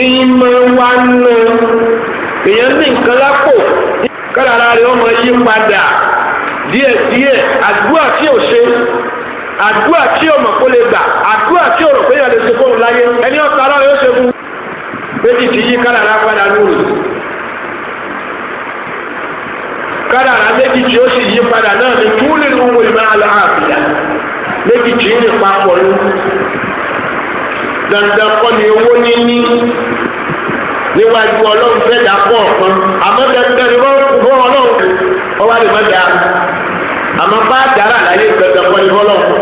ìmọ̀ wa nù èèyàn ní nǹkan lápò kádàrá rẹ̀ ọmọ yí padà díẹ̀díẹ̀ àdúrà tí ò ṣe àdúrà tí ò mọ̀ kó lè gbà àdúrà tí ò rò pé yàn lè ṣe fóun láyé ẹni ọ̀tá ara yóò ṣe fún méjì tí yí kádàrá padà lórí kádàrá méjì tí ó sì yí padà náà ní túlì lówó ìmọ̀ àlọ́ àbíyá méjì tí ní papọ̀ ló dandan kọ́ ni owó níní níwájú ọlọ́run fẹ́ dà pọ̀ kan àmọ́ dandan ni wọ́n fún ọlọ́run wọ́n wá lè má dà àmọ́ bá dára láyé dandan kọ́ ni fọlọ́run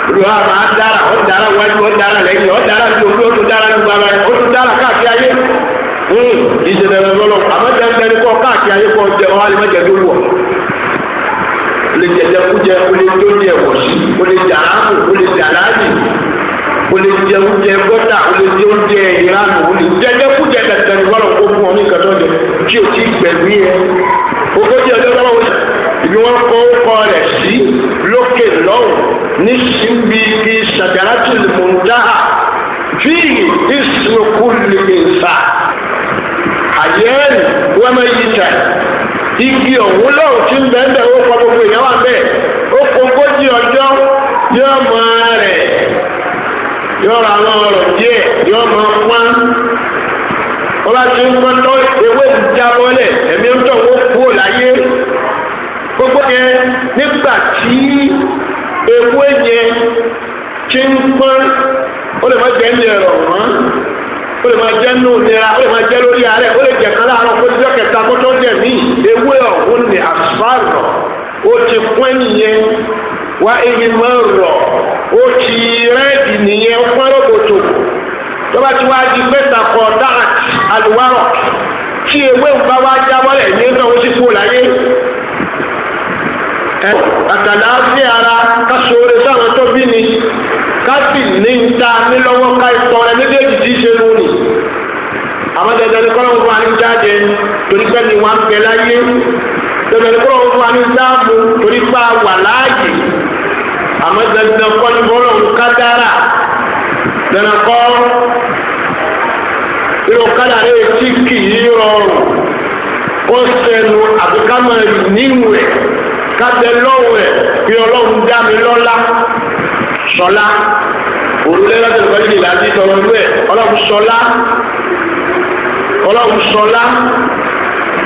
olùwà máa dára ó dára wájú ó dára lẹ́yìn ó dára ní olú ó tún dára ní gbàgbà ó tún dára káàkiri ayé ìṣẹ̀lẹ̀ fọlọ́run àmọ́ dandan ni kọ́ káàkiri ayé kọ́ jẹ wọ́n wá lè má jẹ tó wọ̀ ó lè jẹjẹ kújẹ ó lè tó jẹ wọ̀ sí ó lè jẹ àrámù ó lè jẹ àlájì o lè jẹ oúnjẹ gọ́tà o lè jẹ oúnjẹ ìranù o lè jẹjẹ kújẹ tẹ̀tẹ̀ ní wọ́n lọ kó fún ọ ní ìkàtọ́ jẹ tí o ti gbẹ̀mí ẹ ogójì ọjọ́ tó wọ́n ibi wọ́n kọ́ ọkọ rẹ̀ sí lókè lọ́wọ́ ní síbi kí sàgàràtì lùmùdáhà fíì ìsìnkú lèmẹ̀nsà àyẹ́rì wọ́n máa yí tẹ̀ igi ọ̀hún lọ́wọ́ tí ń bẹ́ẹ̀ ó kọ́ gbogbo ìyẹn wà bẹ́ẹ̀ ó kọ́ ogójì ọjọ́ yóò máa rẹ̀ yọ̀rọ̀ àwọn ọ̀rọ̀ díẹ̀ yọ̀ máa pọ́n ọba tí ń pọ́n tọ́ ewé ìjábọ́lẹ̀ ẹ̀mí ń tọ̀ wọ́n kú láyé gbogbo yẹn nígbà tí ewé yẹn tí ń pọ́n ó lè má jẹ́ ní ẹ̀rọ mọ́ ó lè má jẹ́ ní òmìnira ó lè má jẹ́ lórí ààrẹ ó lè jẹ́ kan láàárọ̀ kó tí ọ̀kẹ́ta kó tó jẹ̀ mí ewé ọ̀hún ni àsùfáàrọ̀ ó ti pọ́n nìyẹn wá èyí máa rọ̀ ó ti rẹ́ẹ̀dì nìyẹn pọ́nrọ́gbòtò tó bá ti wá di mẹ́ta kọ dáhà àlùwárọ̀ tí ewé ń bá wá jábọ́lẹ̀ ní ẹ̀sán ó sì kú láyé. àtàlàáfíà ara ká sóore sáwọn tó bí ni ká sì ní ń ta nílọ́wọ́ ká ìtọ́ rẹ méjèèjì tí í ṣe lù ní. àwọn dandan ni kọ́lọ́mù fún wa ní jáde torí pé ni wọ́n ń bẹ láyé dandan ni kọ́lọ́mù fún wa ní dáàbò torí pé a wà láàyè. àmọ́ dandan kọ́ ní bọ́lọ̀ ń ká dára dandan kọ́ irú kádàrá etí kì í rọrùn ó sẹnu àbíkámọ́ nínú ẹ̀ kábẹ́ lọ́wọ́ ẹ̀ bí ọlọ́run dá mi lọ́lá sọlá òrùlé láti lọ́kọ́ nílẹ̀ láti tọrọ ìlú ẹ̀ ọlọ́run sọlá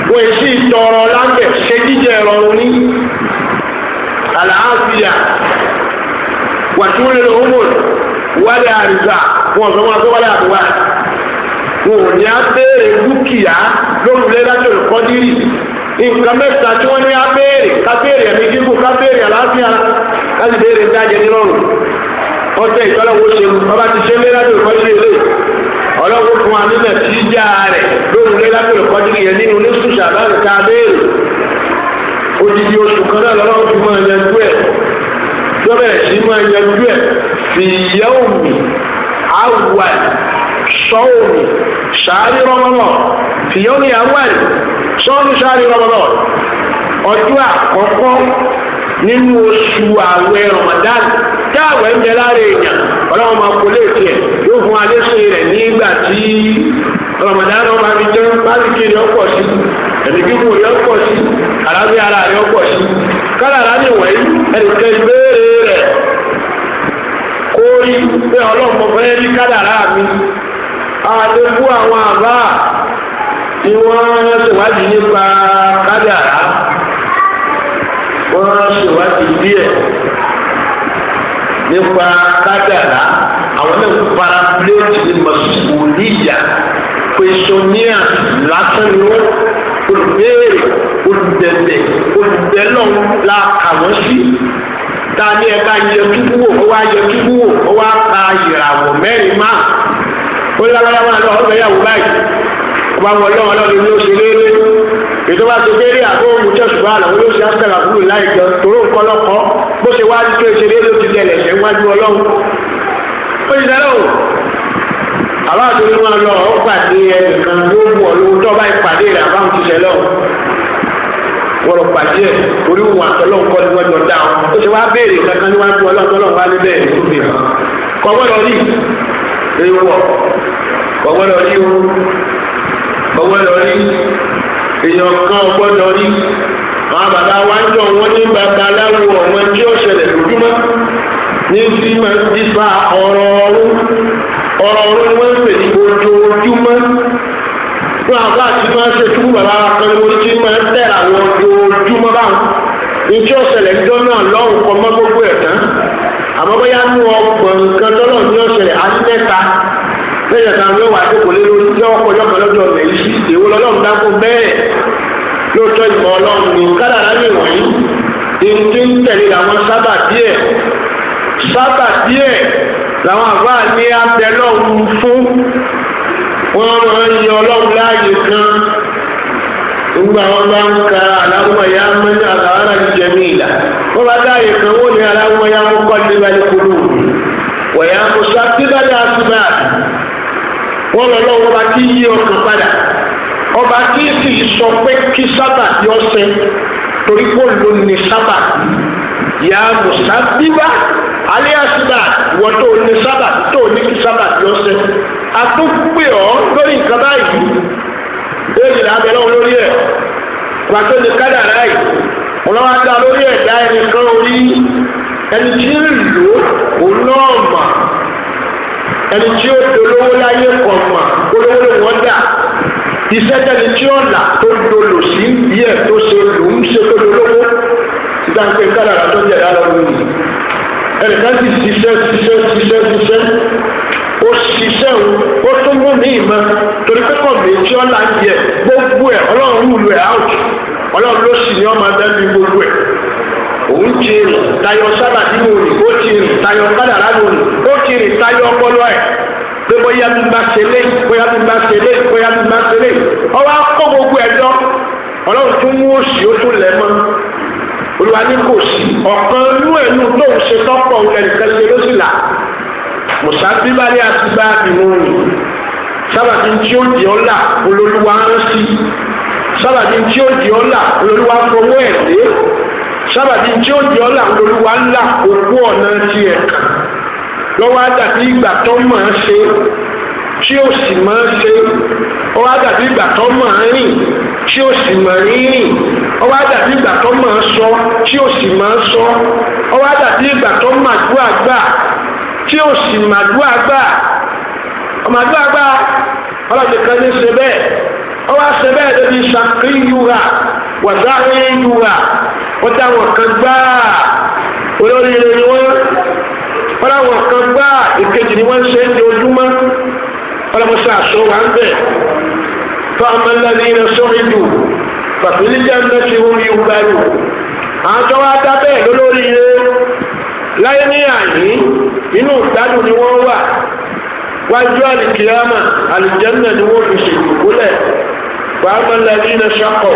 wọ́n èsì tọrọ lábẹ́ ṣe jíjẹ rọrùn ní àlàáfíà wàtúwìrì lòun wálé àrígbà wọn fẹ́ wọn tó wálé àbúwá wọn ò ní abéèrè dúkìá lórúlé láti olùkọ́ dírì nǹkan mẹ́ta tí wọ́n ní abéèrè kábéèrè ẹ̀mí gígùn kábéèrè àlàáfíà káti béèrè dájẹ nílọ́rùn ọ̀tẹ̀ ìtọ́lọ́wọ́ ṣe ọba ti ṣe lé láti olùkọ́ dírì lé ọlọ́wọ́ fún wa nílẹ̀ tí já rẹ̀ lórúlé láti olùkọ́ dírì yẹn nínú oníṣùṣà láti ká béèrè odidi oṣù kan náà lọ́wọ́ fi máa yanjú ẹ̀ lọ́bẹ̀rẹ̀ sí máa yanjú ẹ̀ fi yawmi awwal sọ́ọ̀mù ṣáárí rọ́mọ́lọ́ fi yawmi awwal sọ́ọ̀mù ṣáárí rọ́mọ́lọ́ ọjọ́ àkọ́kọ́ nínú oṣù àwẹ̀ Ramadan tí àwẹ̀ ń bẹ lára èèyàn ọlọ́wọ́ máa kó léèkì ẹ̀ yóò fún alẹ́sẹ̀ rẹ̀ nígbà tí Ramadan náà máa fi jẹun láti kiri ọ̀pọ̀ sí ẹ̀mí kíkún rẹ̀ ọ̀pọ̀ sí àlàáfíà ara rẹ̀ ọ̀pọ̀ sí kálàrá ní ìwọ̀nyí ẹnìkan ìbéèrè rẹ̀ kó rí pé ọlọ́mọ fẹ́ rí kádàrá mi àdébú àwọn àbá tí wọ́n ṣèwádìí nípa kádàrá wọ́n ṣèwádìí díẹ̀ nípa kádàrá àwọn náà fara pléètì ní mọ̀sùlùmíyà pèsòníà lásán ni wọ́n olùbéèrè olùdẹ̀dẹ̀ olùdẹ̀lọ́ la kà wọ́n sí ta ní ẹ̀ka yẹ túbú wò ó wá yẹ túbú wò ó wá ka ìràwọ̀ mẹ́rin máa ó lágbára máa lọ ọ̀gbẹ́ yàwó báyìí ó bá wọ lọ́wọ́ lọ́dún ní oṣù léèrè ètò bá ti béèrè àbó ohun tẹ̀sùbá àlàó ló ṣe àṣàrà fúlù láì jọ tòró nǹkan lọ́kọ́ bó ṣe wá ní tó ṣe léèrè ó ti tẹ̀lẹ̀ ṣẹ́ wájú ọlọ́run ó ti tẹ́lẹ̀ o àbá àtúntò máa lọ ọ pàdé ẹnìkan ló mú ọ lówó tó bá ìpàdé rẹ àbáwọn ti ṣẹlẹ̀ o wọ́n lọ pàdé ẹ̀ orí wọn àtọ́lọ́hún kọ́ ni wọ́n jọ dá wọn ó ṣe wá béèrè kankan níwájú ọlọ́run wá níbẹ̀ ní kófì hàn kọ́ gbọ́dọ̀ rí ewọ́ ọgbọ́dọ̀ rí o ọgbọ́dọ̀ rí èèyàn kan ọgbọ́dọ̀ rí àwọn bàbá wa ń jọ wọn ní babaláwo ọ̀wọ́n tí ó ṣẹlẹ̀ lójúmọ́ ní tí máa ń dípa ọ̀rọ̀ ọ̀run ni wọ́n ń pè ní ojoojúmọ́ fún àwọn àti máa ń ṣe fún bàbá wa kan ní mo ti máa ń tẹ̀ra àwọn ojoojúmọ́ báwọn ní tí ó ṣẹlẹ̀ níjọ́ náà lọ́hùn kọ́ mọ́ gbogbo ẹ̀ tán àmọ́ bóyá mú ọgbọ̀n nǹkan tọ́lọ̀ ní ọ̀ṣẹ̀lẹ̀ àti mẹ́ta lẹ́yìn ẹ̀ka ló wà tó kò lé lórí tí wọ́n kọjọ́ kan lọ́jọ́ ọ̀nà yìí èwo lọ́lọ́run dákú bẹ́ẹ̀ lóòótọ́ ìmọ̀ ọlọ́run ní kádàrá lè wọ̀nyí ní ń tẹ̀lé làwọn sábà díẹ̀ làwọn àbá ní abẹ lọ́hùn fún wọn máa ń yan ọlọ́run láàyè kan nígbà wọn bá ń ka aláwọ̀ ya mẹ́ta àlàárà jẹ̀mí ìlà wọ́n bá dáàyè kan wọ́n ní aláwọ̀ ya mú kọ́ ní balẹ̀ kúrú wọ̀nyá musa tí bá dá síbá wọ́n lọ lọ́wọ́ ọba tí yí ọkàn padà ọba tí sì sọ pé kí sábà tí ó ṣe torí kó ló ní sábà ya musa tí bá alẹ́ àṣìbà wọ́n tó ní sábà tó ní kí sábà tí ó ṣe àtúnpè ọ́ lórí nǹkan báyìí èyí là bẹ̀rẹ̀ wọn lórí ẹ̀ pàtó ní kádàrá yìí wọn wá dá lórí ẹ̀dá ẹnìkan orí ẹni tí ń lò ó náà mà ẹni tí ó dolówó láyé kan mà olówó ló wọ́n dà iṣẹ́ tẹ́ni tí ó là tó dolò sí díẹ̀ tó ṣe lò ń ṣe tó dolówó títà ń pè kádàrá tó jẹ̀dá lọ́wọ́ yìí ẹnìkan sì ṣiṣẹ́ ó ṣiṣẹ́ ó tún mú mi ìmọ̀ torí pé kọ̀ méjì ọ̀la ń jẹ gbogbo ẹ̀ ọlọ́run rúlu ẹ̀ out ọlọ́run ló sì ní ọmọ abẹ́ mi gbogbo ẹ̀ òun ti rìn tayọ sábà nínú òní ó ti rìn tayọ kádàrá lónìí ó ti rìn tayọ ọpọlọ ẹ̀ pé bóyá bí bá ṣe lé bóyá bí bá ṣe lé bóyá bí bá ṣe lé ọwọ́ akọ́ gbogbo ẹ̀ jọ ọlọ́run tún mú òsì ó tún lẹ̀ mọ́ olùwà ní kò sí ọ̀kan inú ẹ̀nu tóun ṣe tọ́pọ̀ ẹnìkan ṣe ló sì là mùsàbí balẹ̀ àti bá ìmúni sábàbí tí ó di ọ́là olólùwà ń sí sábàbí tí ó di ọ́là olólùwà fọwọ́ ẹ̀ dé sábàbí tí ó di ọ́là olólùwà ńlá òkú ọ̀nà tiẹ̀ kàn lọ́wọ́ àdàbí ìgbà tó máa ń ṣe tí ó sì máa ń ṣe ọwọ́ àdàbí ìgbà tó máa ń rìn tí ó sì máa ń rìn ọwọ́ àdàbí ìgbà tó máa ń sọ tí ó sì máa ń sọ ọwọ́ àdàbí ìgbà tó máa dúà gbà tí ó sì màdúrà gbà ọmọdúrà gbà ọlọ́dún kan ní ṣe bẹ́ẹ̀ ọwọ́ ṣe bẹ́ẹ̀ lórí ṣàkíyúra wàzáríyúra wọ́n táwọn kan gbà olóríire ni wọ́n láwọn kan gbà ìkejì ni wọ́n ṣe ń di ojúmọ́ ọlọ́mọṣẹ́ àṣọ wà ń bẹ̀ fún amẹ́lẹ́ni iná sọ́rìdù pàtàkìlíjà ń bẹ́ tí wọ́n yí gbàrú àwọn tó wá dá bẹ́ẹ̀ lólóríire láyé ní àyín inú ìgbádùn ni wọ́n wà wájú àlìkìyàmà àlìjẹ́nà ni wọ́n fi ṣèkúlẹ̀ pàápàá lẹ́bí iná ṣàkọ̀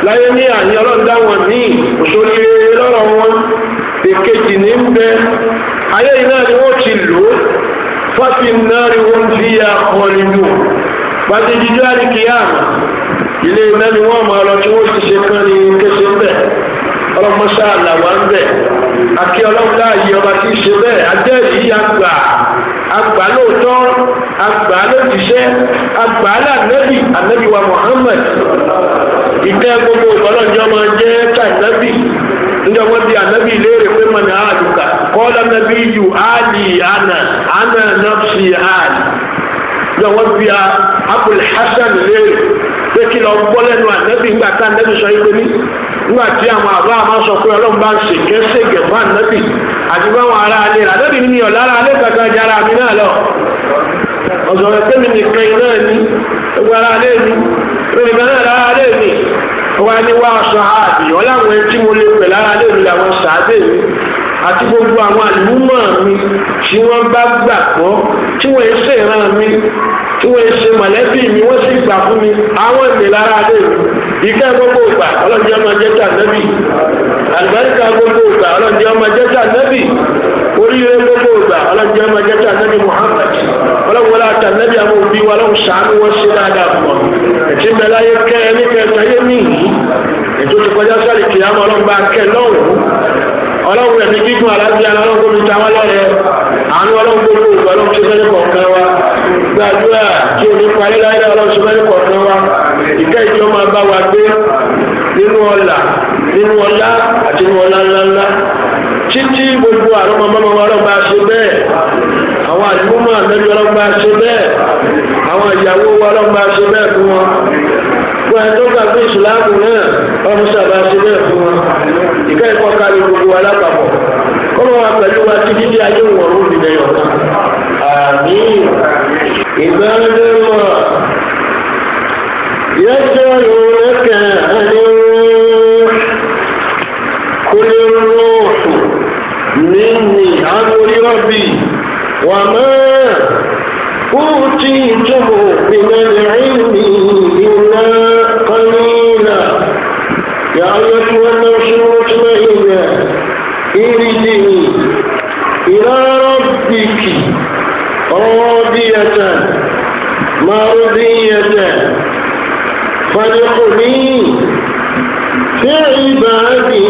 láyé ní àyín ọlọ́dáwọn ní òṣòlì lọ́rọ̀ wọn èkejì ní ń bẹ ayé iná ni wọ́n ti lò ó fọ́tí náà rí wọ́n fi ya ọ̀rìnlú pàtí jíjọ́ àlìkìyàmà ilé iná ni wọ́n máa lọ tí wọ́n ti ṣe kán ní kéṣe bẹ̀ ọlọ́mọṣá àlàwà ń bẹ̀ àkí ọlọ́run láàyè ọba tí ń ṣe bẹ́ẹ̀ ajẹ́rìí àgbà lóòótọ́ àgbà lójíṣẹ́ àgbà ànábì wa Muhammad ìtẹ́ gbogbo ọlọ́njọ́ máa jẹ́ tànábì níjọ́ wọ́n di ànábì léèrè pé mọ̀ ní àdùkà kọ́lá nábì yù áàlì àná nọ́ọ̀sì áàlì níjọ́ wọ́n di Abul Hasan léèrè pé kí lọ gbọ́ lẹ́nu ànábì ńgbà tá ànábì sọ yí pé ní nígbà tí àwọn àbá máa sọ pé ọlọ́run bá ń ṣègẹ́sẹ̀gẹ̀ fún ànábì àti báwọn ará alẹ́ rẹ̀ ànábì ní ọ̀la ara alẹ́ kankan jẹ́ ara mi náà lọ ọ̀sọ̀ rẹ̀ pé mi nìkan iná ní gbogbo ara alẹ́ mi pé nìkan náà lára alẹ́ mi wọ́n á ní wá aṣọ àbí ọ̀làwọn ẹni tí mo lè pè lára alẹ́ mi làwọn sàádé mi àti gbogbo àwọn àlùmọ́ mi tí wọ́n bá gbàgbọ́ tí wọ́n ń ṣèràn mi tí wọ́n ń ṣe mọ̀lẹ́bí mi wọ́n sì gbà fún mi àwọn ènìyàn lára alẹ́ mi ìkẹ́ gbogbo ìgbà ọlọ́dún ọmọ jẹ́ta nẹ́bì àlùbáríkà gbogbo ìgbà ọlọ́dún ọmọ jẹ́ta nẹ́bì oríire gbogbo ìgbà ọlọ́dún ọmọ jẹ́ta nẹ́bì Muhammad ọlọ́wọ́ láta nẹ́bì àwọn òbí wa lọ́wọ́ sàánú wọ́n ṣe dáadáa fún ọ ẹ̀tí mẹ́láyé kẹ́ ẹ ní kẹta yé mí yìí ètò ti kọjá sáré kìyàmọ́ ọlọ́gbà kẹ́ lọ́wọ́ ọlọ́run ẹ̀mí gígùn alábíyá ọlọ́run mi ta wá lọ́rẹ̀ àánú ọlọ́run gbogbo ìgbà ọlọ́run ṣe fẹ́ parí láyé ọlọ́run mẹ́rin kọ̀ọ̀kan wa ìkẹ́ ìjọ máa bá wa gbé nínú ọlà nínú ọlá àti nínú ọlá ńláńlá títí gbogbo àrùn ọmọ wa ọlọ́run bá ṣe bẹ́ẹ̀ àwọn àdúgbò àmẹ́bí ọlọ́run bá ṣe bẹ́ẹ̀ àwọn ìyàwó wa ọlọ́run bá ṣe bẹ́ẹ̀ fún wọn fún ẹni tó gbàgbé ìsìláàmù náà ọlọ́run sábà ṣe bẹ́ẹ̀ fún wọn ìkẹ́ ìkọ́kárí gbogbo wa lápapọ̀ kọ́mọ wa pẹ̀lú wa títí tí ayé wọn ò ní lẹ́yọ̀ àmín ìgbàlódéwọ̀ yẹ́sẹ̀ lóòrẹ́kẹ̀ ẹni kúlẹ̀ rúùfù minni amri rabbi wa ma utitum min al-ilmi illa qalila ya ayyuha an-nafsu mutma'inna irji'i ila rabbiki radiyatan mardiyatan fadkhuli في عبادي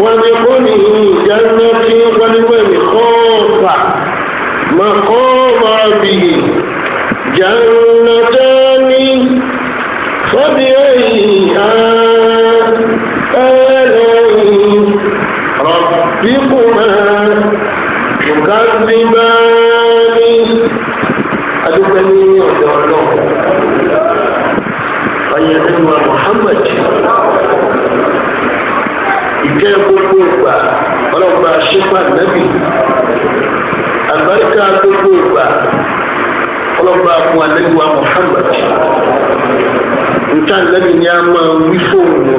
وادخلي جنتي ولمن خاف مقام ربه جنتان فبأي آلاء ربكما تكذبان أدخلني ودعوه ويدعو محمد ìkẹ́ gbogbo ìgbà ọlọ́pàá ṣípà nẹ́bì àgbáríkà gbogbo ìgbà ọlọ́pàá fún alẹ́gbẹ̀wá Muhammad nǹkan nẹ́bì ni a máa wí fóònù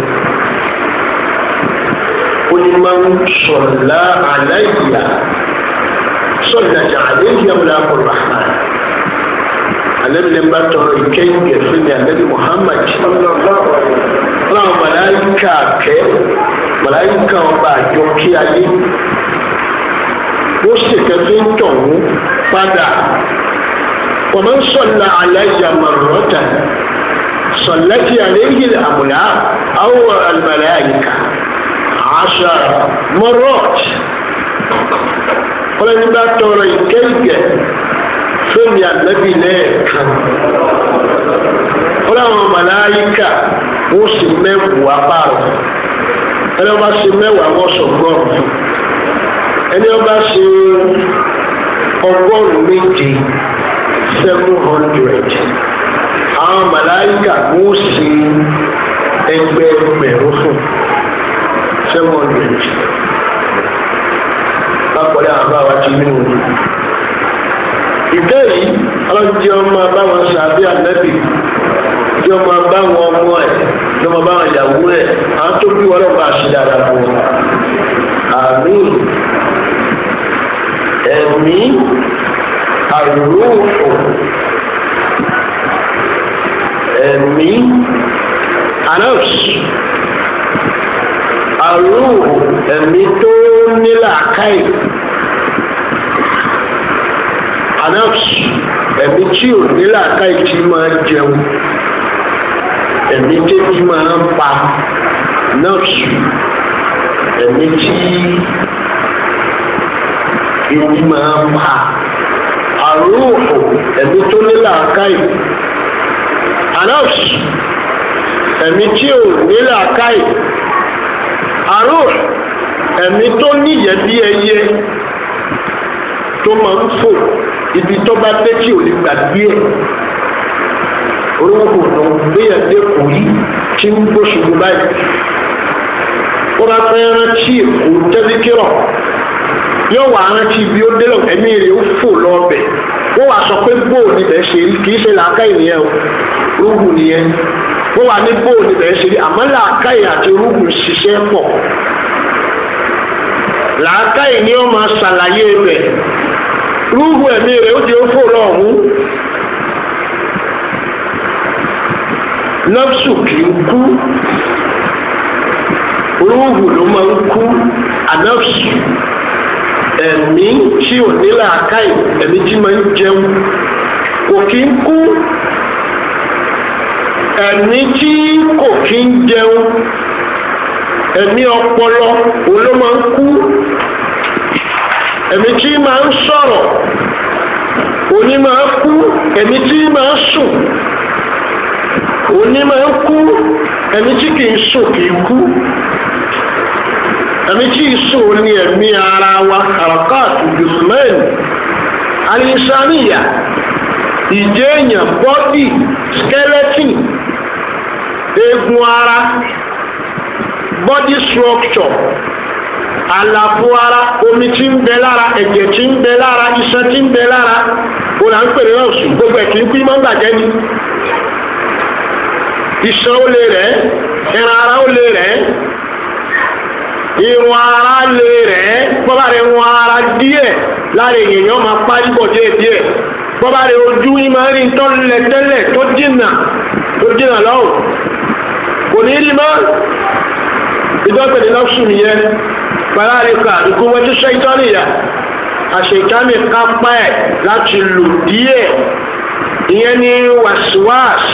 ó ní máa ń sọ̀lá àláìyá sọ̀lá àláìyá wọlé àkọ́rọ̀ rahman alẹ́bí lè bá tọrọ ìkẹ́ ìgbẹ́ fún mi alẹ́bí Muhammad ọlọ́run màláìkà kẹ́ màláìkà ọba àjọ kí ayé ó sì kẹfí ń tọ̀hún padà wọ́n máa ń sọ̀lá àláìyá màrúwọ́tà sọ̀lẹ́tì àléyìn àmùlá àwọn àlùmàláìkà àṣà mọ́rọ́t ọlọ́ni bá tọrọ ìkẹ́ìkẹ́ fẹ́mi ànábì lẹ́ẹ̀kan ọlọ́run màláìkà wọ́n sì mẹ́wàá báàrọ̀ ẹni wọ́n bá ṣe mẹ́wàá wọ́n sọ̀gbọ́n ẹni wọ́n bá ṣe ọgọ́rùn-ún méje 700 àwọn màláìkà wọ́n sì ẹgbẹ̀rún fún 700 lápọ̀lẹ́ àwọn bá wa ti nínú ìkẹ́ yìí ọlọ́jọ́ ọmọ báwọn sàbí ànábì jọ máa bá wọn ọmọ ẹ̀ jọ máa bá wọn ìyàwó ẹ̀ àwọn tó bí wọn lọ́ọ́ bá ṣe dáadáa fún wọn. àmín ẹ̀mí àrùrùfù ẹ̀mí anọ́ọ̀sì àrùrùfù ẹ̀mí tó nílà káì anọ́ọ̀sì ẹ̀mí tí ò nílà káì tí máa jẹun ẹ̀mí tẹ́bí máa ń pa nọ́ọ̀sì ẹ̀mí tí ebi máa ń pa àrùhù ẹ̀mí tó ní làákàyè anọ́ọ̀sì ẹ̀mí tí ò ní làákàyè àrùhù ẹ̀mí tó níyẹ̀ bí ẹyẹ tó máa ń fò ibi tó bá dé tí ò lè gbàgbé ẹ̀ orúkọ tó gbéyàn dé kò yí tí ń gbóṣùgbò báyìí ó bá fẹ́ rántí èkó tẹ́líkìrọ̀ yóò wá rántí bí ó délọ̀ ẹ̀mí rẹ̀ ó fò lọ́ọ̀bẹ̀ ó wàá sọ pé bóò níbẹ̀ ṣe rí kì í ṣe làákàyè nìyẹn o rúgù nìyẹn ó wà ní bóò níbẹ̀ ṣe rí àmọ́ làákàyè àti rúgù ṣiṣẹ́ pọ̀ làákàyè ni ó máa ṣàlàyé rẹ̀ rúgù ẹ̀mí rẹ̀ ó di ó fò lọ́ọ̀hún. nọ́ọ̀sù kì í kú rúhù ló máa ń kú ànọ́ọ̀sù ẹ̀mí tí ò ní làákàyè ẹ̀mí tí máa ń jẹun kò kí ń kú ẹ̀mí tí kò kí ń jẹun ẹ̀mí ọpọlọ òun ló máa ń kú ẹ̀mí tí máa ń sọ̀rọ̀ òní máa kú ẹ̀mí tí máa ń sùn òní máa ń kú ẹ̀mí tí kì í sùn kì í kú ẹ̀mí tí ì sùn ní ẹ̀mí ara wa harakat jùsùmẹ́ẹ̀nì alisaniya ìjẹ́ èèyàn bọ́dì skeleton eegun ara body structure àlàfo ara omi tí ń bẹ lára ẹ̀jẹ̀ tí ń bẹ lára iṣan tí ń bẹ lára òun à ń pè ní nọ́ọ̀sù gbogbo ẹ̀ kì í pín mọ́ bàjẹ́ ni iṣan ó lè rẹ̀ ẹran ara ó lè rẹ̀ irun ara lè rẹ̀ bọ́bá rẹ̀ irun ara díẹ̀ lára èèyàn máa parí bọ̀ díẹ̀ bọ́bá rẹ̀ ojú yín máa rí tó lẹ̀ tẹ́lẹ̀ tó jìnnà lọ́wọ́ kò ní rí mọ́ ìdọ́gbẹ̀dì nọ́ọ̀sù nìyẹn pàlárìkà ìgbówó tí ṣẹ́tọ́nìyà àṣetánì kápá ẹ̀ láti lò díẹ̀ ìyẹn ní wàsíwàs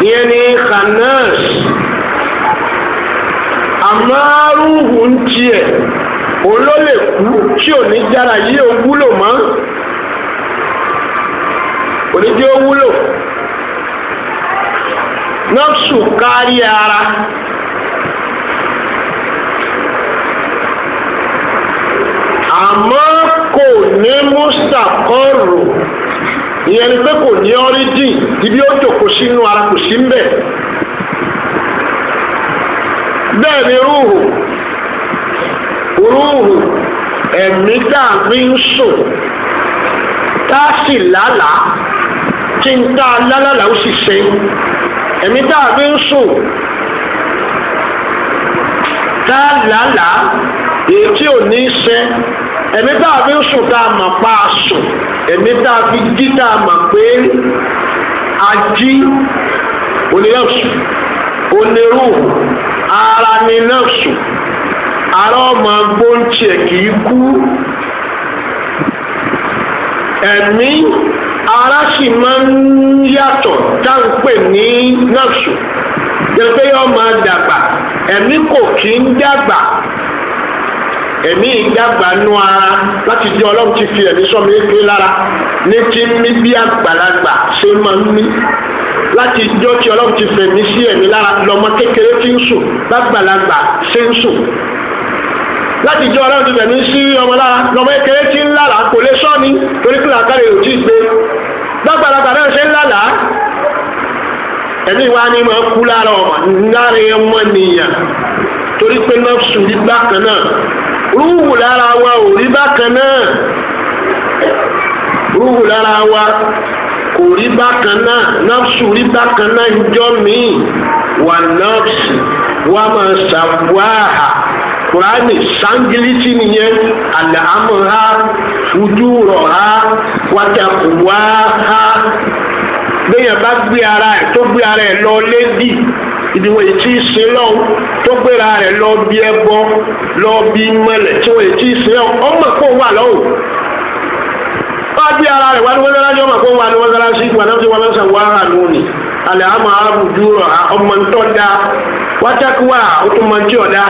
ìyẹn ní khanas àmárùhù ń tiẹ̀ òun ló lè kú tí ò ní jára yí ó wúlò mọ́ kò ní jẹ́ ó wúlò nọ́ọ̀sù kárí ara. àmọ́ kò ní mustaqarru ìyẹn ni pé kò ní ọ́ríjìn ibi ó jòkó sínú ara kò sí mbẹ̀ bẹ́ẹ̀ ni rúhù ẹ̀mí tá a fi ń sùn tá a sì lálàá tí ń tá a lálàá ó sì ṣe ẹ̀mí tá a fi ń sùn tá a lálàá èyí tí ò ní í ṣe ẹ̀mí tá a fi ń sùn tá a mọ̀ pa a sùn ẹ̀mí tá a fi jí tá a mọ̀ pé a jí onínàṣù onírú ara ní nàṣù ara ọmọ gbóǹtì ẹ̀ kì í kú ẹ̀mí ara sì máa ń yàtọ̀ tá à ń pè ní nàṣù gẹ́gẹ́ yóò máa dàgbà ẹ̀mí kò kí ń dàgbà. ẹ̀mí ìdàgbà nú ara láti jẹ́ ọlọ́run ti fi ẹ̀mí sọ́mi éké lára ní ti mí bí àgbàlagbà ṣe máa ń mí láti jọ́ tí ọlọ́run ti fẹ̀mí sí ẹ̀mí lára lọ́mọ kékeré tí ń sùn lágbàlagbà ṣe ń sùn láti jẹ́ ọlọ́run ti fẹ̀mí sí ọmọ lára lọ́mọ kékeré tí ń lára kò lè sọ́ ni torí pé làákàrẹ̀ ò tí ì gbé lágbàlagbà náà ṣe ń lálà ẹ̀mí wa ni máa kú lára ọmọ nìyàn torí pé náà sùn nígbà kan náà rúhù lára wa ò rí bákan náà rúhù lára wa kò rí bákan náà nọ́ọ̀sù rí bákan náà ìjọ míì wà nọ́ọ̀sì wà máa ṣàwáhà kùránì sángílítì nìyẹn àlàámọ̀ha fujúrọ̀ha wàtàkùwáha bẹ́yẹn bá gbé ara ẹ̀ tó gbé ara ẹ̀ lọ lédì ìdíwọ̀n èyí tí ì sin lọ́wọ́ tó gbéra rẹ̀ lọ bí ẹbọ lọ bí mọ́lẹ̀ tí wọ́n èyí tí ì sin lọ́wọ́ ọmọ kó wà lọ́wọ́ bá gbé ara rẹ̀ wá ní mọ́sálásí ọmọ kó wà ní mọ́sálásí ìgbà náà tí wọ́n lọ́sàn wá hà lónìí alẹ́ àmọ́ àbùdú rọ̀ ọmọ ntọ́ da wátákùwà ó tún mọ tí ọ̀dá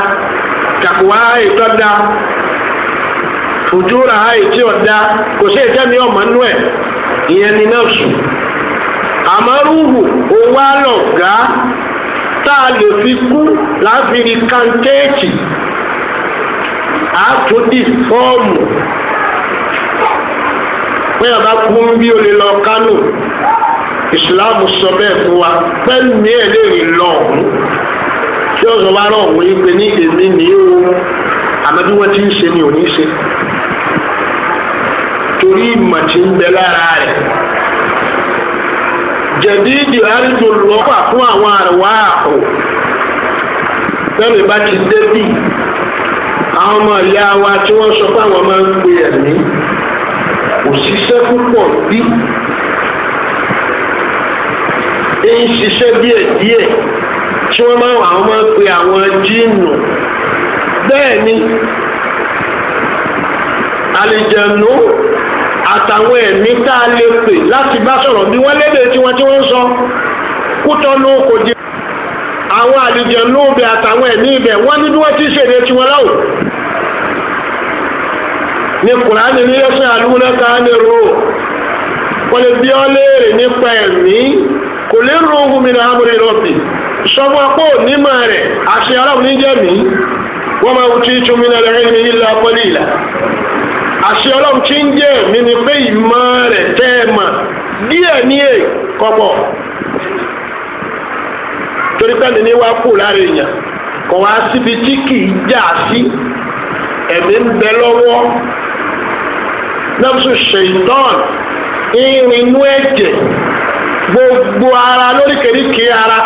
tàkùwà ètò da fùdúrà ètí ọ̀dá kò sí ìtẹ́mi ọmọ nú ẹ̀ ìyẹn ni náà sùn àmọ́ rúhù owó àlọ́gá tá a lè fi kú láfiri kankéèkì àtúndì fọ́ọ̀mù pé ọba kú ń bí o lè lọ Kánò ìsìláàmù sọ bẹ́ẹ̀ fún wa pẹ́ẹ́lú mi ẹ̀ lè rìn lọ ọ̀hún tí ọ̀sán wa rọ̀ ọ̀hún yìí pé ní èmi ní o àmọ́ bí wọ́n ti ń ṣe ni ò ní ṣe torí ìmọ̀ tí ń bẹ lára rẹ̀ jẹ̀dídì àrídò lọ́wọ́ fún àwọn àrùwá àpò lẹ́nu ìbá ti débì àwọn ọmọ ìyá wa tí wọ́n sọ pé àwọn máa ń pe ẹ̀mí òṣìṣẹ́ púpọ̀ bí ń ṣiṣẹ́ díẹ̀díẹ̀ tí wọ́n àwọn máa ń pe àwọn jíìnù bẹ́ẹ̀ ni àlìjẹ̀nú àtàwọn ẹ̀mí tá a lè pè láti bá sọ̀rọ̀ bí wọ́n lédè tí wọ́n ń sọ Kútọ́nù kò di àwọn àlìjẹ̀nú ibẹ̀ àtàwọn ẹ̀mí ibẹ̀ wọ́n ní bí wọ́n ti ṣèdè tí wọ́n láwò ní Kùránì ní yẹ́sẹ̀ àlúwọ́lẹ́ka ní ro wọ́n lè bí ọ́ léèrè nípa ẹ̀mí kò kò lè rún ohun mi náà amúre lọ́bì sọ́mọ́ apó onímọ̀ rẹ̀ àṣẹ aláwọ̀ níjẹ̀mí wọ́n máa wù tí túnmí náà lẹ́rìn ní ilẹ̀ akọ́lé ìlà àṣẹ ọlọ́run tí ń jẹ́ mi ni pé ìmọ̀ rẹ̀ tẹ́ ẹ mọ̀ díẹ̀ ní kọ́pọ̀ torí pé ní wá kú lára èèyàn kò wá síbi tí kì í jà sí ẹ̀mí ń bẹ lọ́wọ́ nọ́ọ̀sù ṣèǹtọ́n ìrìnnú ẹ̀jẹ̀ gbogbo ara lóríkèéríkèé ara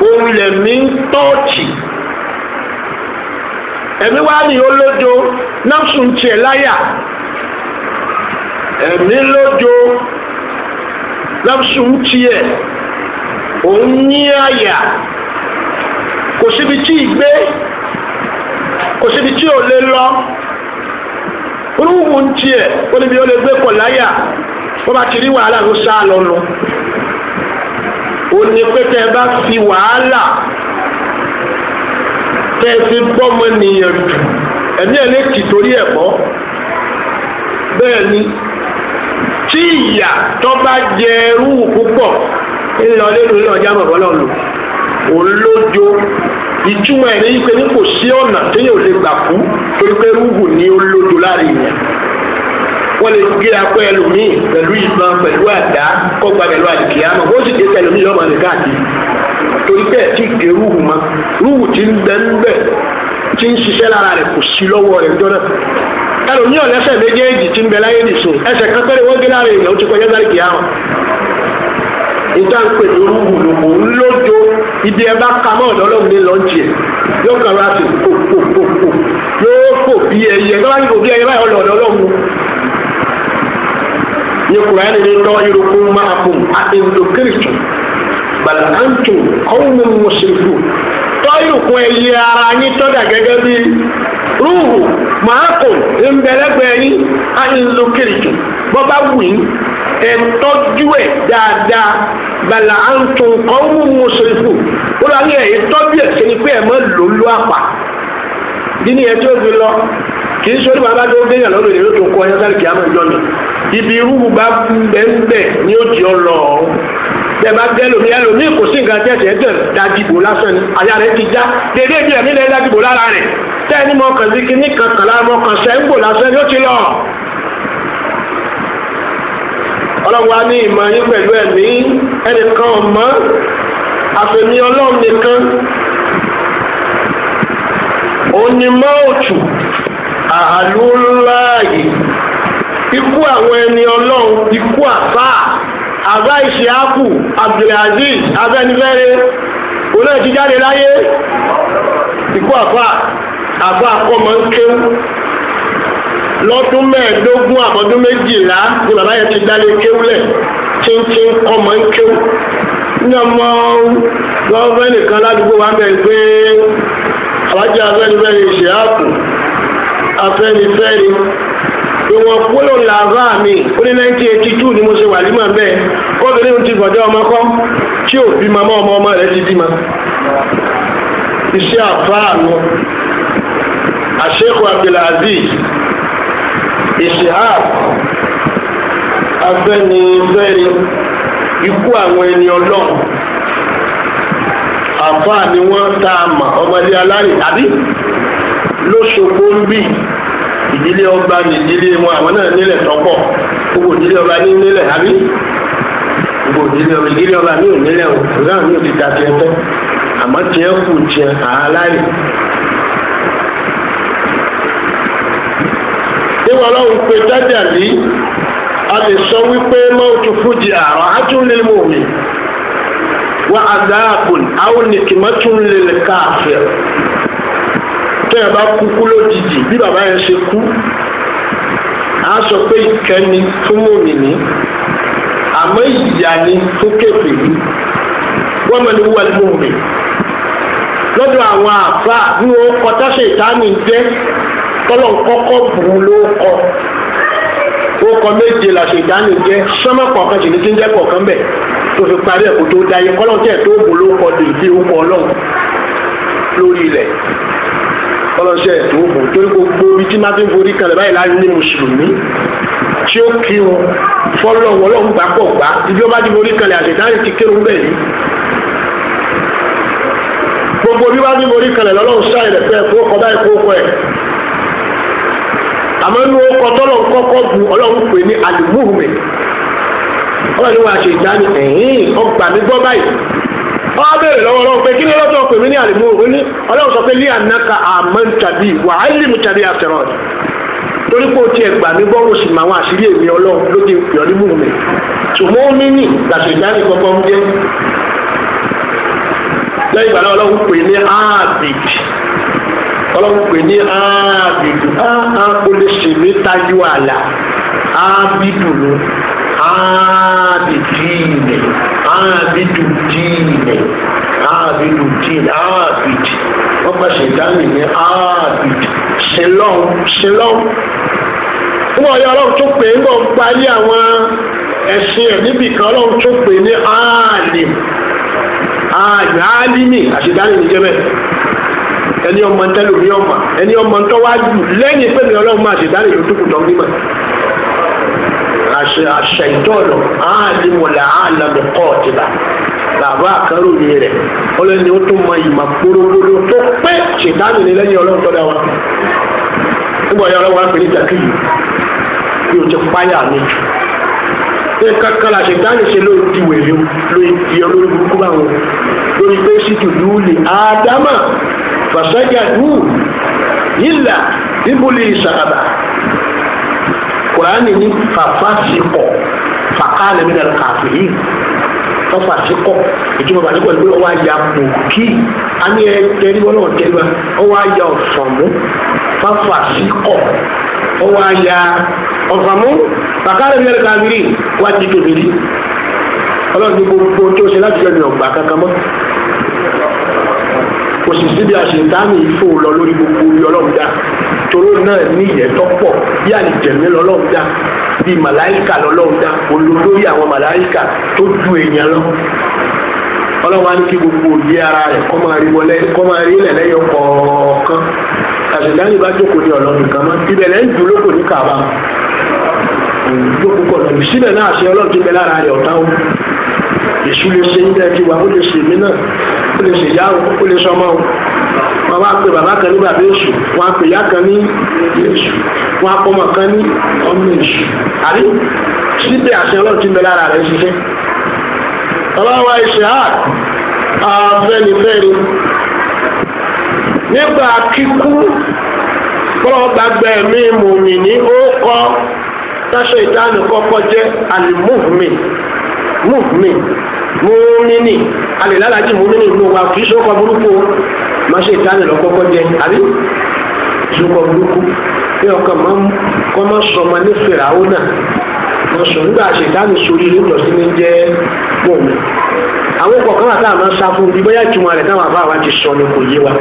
ohun lẹ̀mí ń tọ́ọ̀tì ẹ̀mí wá ní olójo nọ́ọ̀sù ń tiẹ̀ láyà ẹ̀mí lójo nọ́ọ̀sù ń tiẹ̀ òun ní àyà kò síbi tí ì gbé kò síbi tí ò lè lọ rúùmù ń tiẹ̀ ó níbi ó lè gbé kọ̀ láyà wọ́n bá ti rí wàhálà ló sá lọ́nu ó ní pé tẹ́ ẹ bá fi wàhálà tẹ́ ẹ fi bọ́mọ nìyẹn jù ẹ̀mí ẹ̀ lè tì torí ẹ̀ bọ́ bẹ́ẹ̀ ni tí ìyà tó bá jẹ rúù púpọ̀ ńlọ lẹ́nu ńlọ ọjà bàbá lọ́nu òun lójó ìtumọ̀ ẹ̀ ní pé ní kò sí ọ̀nà téèyàn ò lè gbà kú torí pé rúùbù ni ó lójó láàrin yẹn wọ́n lè gé apẹ́ ẹlòmíì pẹ̀lú ìbọn pẹ̀lú àdá kó gba pẹ̀lú àdìkìyàmọ̀ bó sì dé ẹlòmíì lọ́mọ ní káàkiri torí pé ẹ̀ tí ì gé rúùbù mọ́ rúùbù tí ń bẹ ń bẹ tí ń ṣiṣẹ́ lára rẹ̀ kò sí lọ́wọ́ rẹ̀ jọ́nà ẹlòmíì ọ̀lẹ́sẹ̀ méjèèjì tí ń bẹ láyé nìṣó ẹsẹ̀ kan péré wọ́n gé lára èèyàn ó ti kọjá sáré kìyàmọ̀ ìta ń pè ní rúùbù lòmò ń lójó ibi ẹ bá ka mọ́ ọ̀dọ́ ọlọ́run ní lọ́ọ̀jì ẹ̀ yóò kàn ra sí pòpòpòpò yóò fò bí ẹyẹ tó bá ní fò bí ẹyẹ báyìí ọlọ́ọ̀dọ́ ọlọ́run ní kùránì ní tọ́ irukun máa fún àìndókèrìtù bàlàntù ọ̀hún mọ̀ṣẹ̀fù tọ́ irukun ẹyẹ ara yín tọ́jà gẹ́gẹ́ bí rúùbù máa kùn ńbẹ̀lẹ́gbẹ̀ẹ́ yín àìndókèrìtù bọ́ bá wù yín ẹ̀tọ́jú ẹ̀ dáadáa bàlà àǹtún kọ́ọ̀mù mùsùlùmù ó lọ ní ẹ̀yìn tọ́jú ẹ̀ sí ni pé ẹ̀ mọ́ lò ló àpà díní ẹ̀ tí ó fi lọ kì í sọ ní bàbá tó gbéyàn lọ́dọ̀ ìlú tó kọ ẹ̀ sáré kìí àmọ́ ìjọ mi ibi irú bá bẹ́ẹ̀ ni ó di ọ lọ bẹ́ẹ̀ bá gẹ́ lómi ẹlòmíì kò sí nǹkan tẹ̀sẹ̀ ẹ̀ dájìbò lásán ni àyà rẹ̀ ti já dédé ìdí ẹ̀mí lẹ́ dájìbò lára rẹ̀ tẹ́ẹ̀ni mọ̀ọ́kàn sí kíní kankan lára mọ̀ọ́kàn sẹ́ńgbò lásán ni ó ti lọ. ọlọ́run á ní ìmọ̀ yín pẹ̀lú ẹ̀mí ẹnìkan ọ̀mọ́ àfẹ̀mí ọlọ́run nìkan onímọ̀ òtù àhàlúláàyè ikú àwọn ẹni ọlọ́run ikú àbá ìṣíákù Abdulaziz abẹ́nifẹ́re olóò ti jáde láyé ikú àbá akọ́mọ ń kéwú lọ́dún mẹ́ẹ̀ẹ́dógún àbọ̀dún méjìlá ni bàbá yẹn ti dálé kéwúlẹ̀ tíntín kọ́mọ ń kéwú ní ọmọ gọ́ọ̀fẹ́ nìkan ládùúgbò wa bẹ̀rẹ̀ pé àwájá afẹ́nifẹ́re ìṣíákù afẹ́nifẹ́re pé wọ́n kúrò làbá mi ó ní 1982 ni mo ṣe wà límọ̀ bẹ́ẹ̀ kọ́bìnrin ti bọ̀dọ̀ ọmọ kọ́ tí ò bí mamọ́ ọmọ rẹ̀ ti bímọ iṣẹ́ àfáà mi àṣẹ́kù Abdulaziz Ishaq afẹ́nifẹ́re ikú àwọn ẹni ọlọ́run àfáà ni wọ́n tá a mọ̀ ọmọdé alárè tàbí lóṣogbo ń bì ìdílé ọba ní ìdílé wọn àwọn náà nílẹ̀ tọ́pọ̀ gbogbo ìdílé ọba ní nílẹ̀ àbí gbogbo ìdílé ọba ní ònílẹ̀ o ìgbà mi ò ti ta tiẹ̀ tẹ́ àmọ́ tiẹ̀ kù tiẹ̀ àáláyè. níwọ̀n ọlọ́run pé jájà lé a lè sọ wípé mọ́tò fújì àrọ̀ átúnlẹ̀ mọ̀mí wọ́n àdáàbùn àwọn nìkìmọ́tún lè káàfẹ́ tẹ́ ẹ bá kúkú lójijì bí bàbá yẹn ṣe kú á sọ pé ìkẹ́ni fún mòmìnì àmọ́ ìyà ni fún kèfèrí wọ́n mọ̀ ní wọ́n mọ̀mí lọ́dọ̀ àwọn àfa ní wọ́n kọ́ táṣe ìtánì jẹ́ tọ́lọ̀ kọ́kọ́ bù ló kọ́ ó kọ́ méje làṣẹ ìtánì jẹ́ sọ́mọ́ kọ̀ọ̀kan sì ní tí ń jẹ́ kọ̀ọ̀kan bẹ̀ tó fi parí ẹ̀kọ́ tó dáyé kọ́lọ́ tẹ̀ tó bù ló kọ́ dèjì ó kọ́ ọlọ́run lórí ilẹ̀ ọlọ́sẹ̀ tó bò torí gbogbo ibi tí máa fi ń forí kalẹ̀ báyìí láti ní mùsùlùmí tí ó kírun fọlọ́ wọlọ́n gbà pọ̀ gbà ibi ó bá ti borí kalẹ̀ àṣetánì ti kírun bẹ́ẹ̀ ni gbogbo bí wá ní borí kalẹ̀ lọ́lọ́run sáà rẹ̀ fẹ́ kó kọ́ báyìí kó kọ́ ẹ̀ àmọ́ inú ọkọ̀ tọ́lọ̀ kọ́kọ́ bu ọlọ́run pè ní àdìmúhùmẹ̀ ọlọ́run ní wàá ṣe ìdáni ọgbà mi gbọ́ báyìí ọ bẹ̀rẹ̀ lọ́wọ́ ọlọ́run pé kí ni ọlọ́run pè mí ní àdìmúhùmẹ̀ ní ọlọ́run sọ pé lí ànáka àmọ́ tàbí wàhálì mi tàbí àtẹ̀rọ̀ torí pé o tiẹ̀ gbà mí gbọ́ o sì máa wọn àṣírí èmi ọlọ́run ló ti pè ọ́ ní múhùmẹ̀ ṣùgbọ́n mi ní gbàṣẹ ìdáni kọ́kọ́ ń jẹ́ lẹ́yìn ìgbà náà ọlọ́run pè ní áàbìdì ọlọ́run pè ní áàbìdù ó lè ṣe mí tájú àlà áàbìdù ló áàbìdìínì áàbìdù díínì áàbìdù díínì áàbìdì wọ́n bá ṣe ìdánì ní áàbìdì ṣẹlọ́n fún ọ̀yọ́ ọlọ́run tó pè é ń bọ̀ parí àwọn ẹ̀sìn ẹ̀ níbì kan ọlọ́run tó pè ní áàlìmì àṣìdánì ní jẹ́bẹ̀ ẹni ọmọ ntẹ́lẹ̀ omi ọmọ ẹni ọmọ ntọ́ wá jù lẹ́yìn pé mi ọlọ́run máa ṣèdánì yóò tó kù tán nímọ̀ àṣẹ ìtọ́nà áàlìmọ̀lá àlàmùkọ́ ọ̀tìbà bàbá àkàròyìn rẹ̀ ọlọ́ni ó tún mọ ìmọ̀ kpórógbóró tó pé ṣèdánì ní lẹ́yìn ọlọ́run tọ́da wa nígbà yẹn ọlọ́run wá pè ní jàkìyì bí o ti páyà mi jù ṣé kankan la ṣèdánì ṣe ló di wèrè lórí di olórí burúkú báwọn lórí pé síkì lúùlì ádámà fasajadu illa ibuli sàkàbà kùránì ní fàfàṣìkọ fàkàlẹ̀ mi dàrú kàfìrí fàfàṣìkọ ìtumọ̀ bàtí pẹ̀lú pé ọwọ́ àyà pòkì á ní ẹ tẹ́lẹ̀ wọn náà tẹ́lẹ̀ wọn ọwọ́ àyà ọ̀fọ̀mù fàfàṣìkọ ọwọ́ àyà ọ̀fọ̀mù fàkàlẹ̀ mi dàrú kàfìrí wá ti kébìrì ọlọ́run ní gbogbo tó ṣe láti lẹ́nu ọ̀gbà kankan mọ́ kò sì síbi àṣetánì ìfò lọ lórí gbogbo orí ọlọ́run dá toró náà ní ìyẹ́tọ́ pọ̀ bí àlìjẹ̀mí lọ́lọ́run dá bí màláìkà lọ́lọ́run dá olólórí àwọn màláìkà tó ju èèyàn lọ ọlọ́run á ní kí gbogbo òye ara rẹ̀ kọ́ máa rí ilẹ̀ lẹ́yọ kọ̀ọ̀kan àṣetánì bá jókòó ní ọlọ́run kan mọ́ ibẹ̀ lẹ́yìn dúró kò ní kàbá jókòó kọ̀ lọ́run síbẹ̀ náà àṣẹ ọlọ́run ti bẹ lára rẹ̀ ọ̀tá o èṣù lè ṣe ń jẹ́ kí wa ó lè ṣe mí náà ó lè ṣèyá o ó lè sọmọ o wọn wá pe bàbá kan ní bàbá èṣù wọn á pe ìyá kan ní èṣù wọn á pọ ọmọ kan ní ọmọ èṣù àbí síbẹ̀ àṣẹ ọlọ́run ti bẹ lára rẹ̀ ṣiṣẹ́ ọlọ́run wa ṣe àfẹnifẹ́ni nígbà kíkú kọ́ gbàgbẹ́ mi mùmí ní ó kọ́ táṣẹ ìdáni kọ́kọ́ jẹ́ àlìmúhùmí múmínì alìlálàjì múmínì ló wà kìí sọ́kọ̀ burúkú má ṣe ìdáni lọ kọ́kọ́ jẹ́ àbí sọ́kọ̀ burúkú bí ọkọ̀ kọ́ má sọmọ ní fìràwọ́ náà má sọ nígbà ṣe ìdáni sórí ilé ìjọsìn ní jẹ́ mọ́ọ̀mù àwọn ọkọ̀ kan àtàwọn máa ń sá fún bí bóyá ìtumọ̀ rẹ̀ táwọn àbá wa ti sọ ni kò yé wa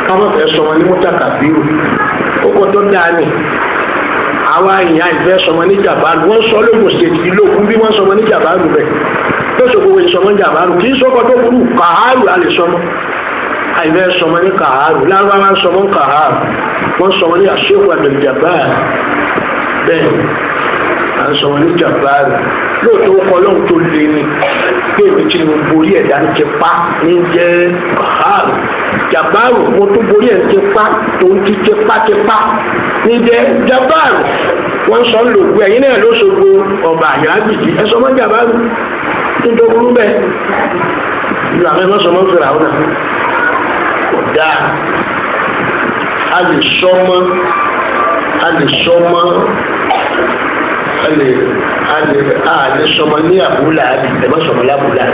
káwọn fẹ́ sọmọ ní mọ́tàkà bírù ó kọ́ tó dáa ni àwa èèyàn ìfẹ́ sọmọ ní jàbáàlù wọ́n sọ lóògùn ṣètì ìlókun bí wọ́n sọmọ ní jàbáàlù rẹ̀ lóṣù gbogbo ìsọmọ ní jàbáàlù kì í sọ́kọ tó burú kàhárù a lè sọmọ àìfẹ́ sọmọ ní kàhárù lárúbáwá sọmọ ní kàhárù wọ́n sọmọ ní àṣẹ́kù àdèjàbáàlù bẹ́ẹ̀ à ń sọmọ ní jàbáàlù lóòótọ́ ó kọ́ lóhùn tó lé ní pé èmi tí mo borí ẹ̀dá ní ti pa ní jẹ́ kàhárù jàbáàlù mo tún borí ẹ̀ ti pa tó ń ti pa ní jẹ́ jàbáàlù wọ́n sọ ń lò gbé ẹ̀yin náà ló ṣogbo ọba àyàgbìjì ẹ sọmọ jàbáàlù nítorí burú bẹ́ẹ̀ ìlú àwọn ẹ̀mọ́ sọmọ fèrè àwọn náà kò dáa a lè sọmọ ní àbúlà ẹ̀mọ́ sọmọ lábúlà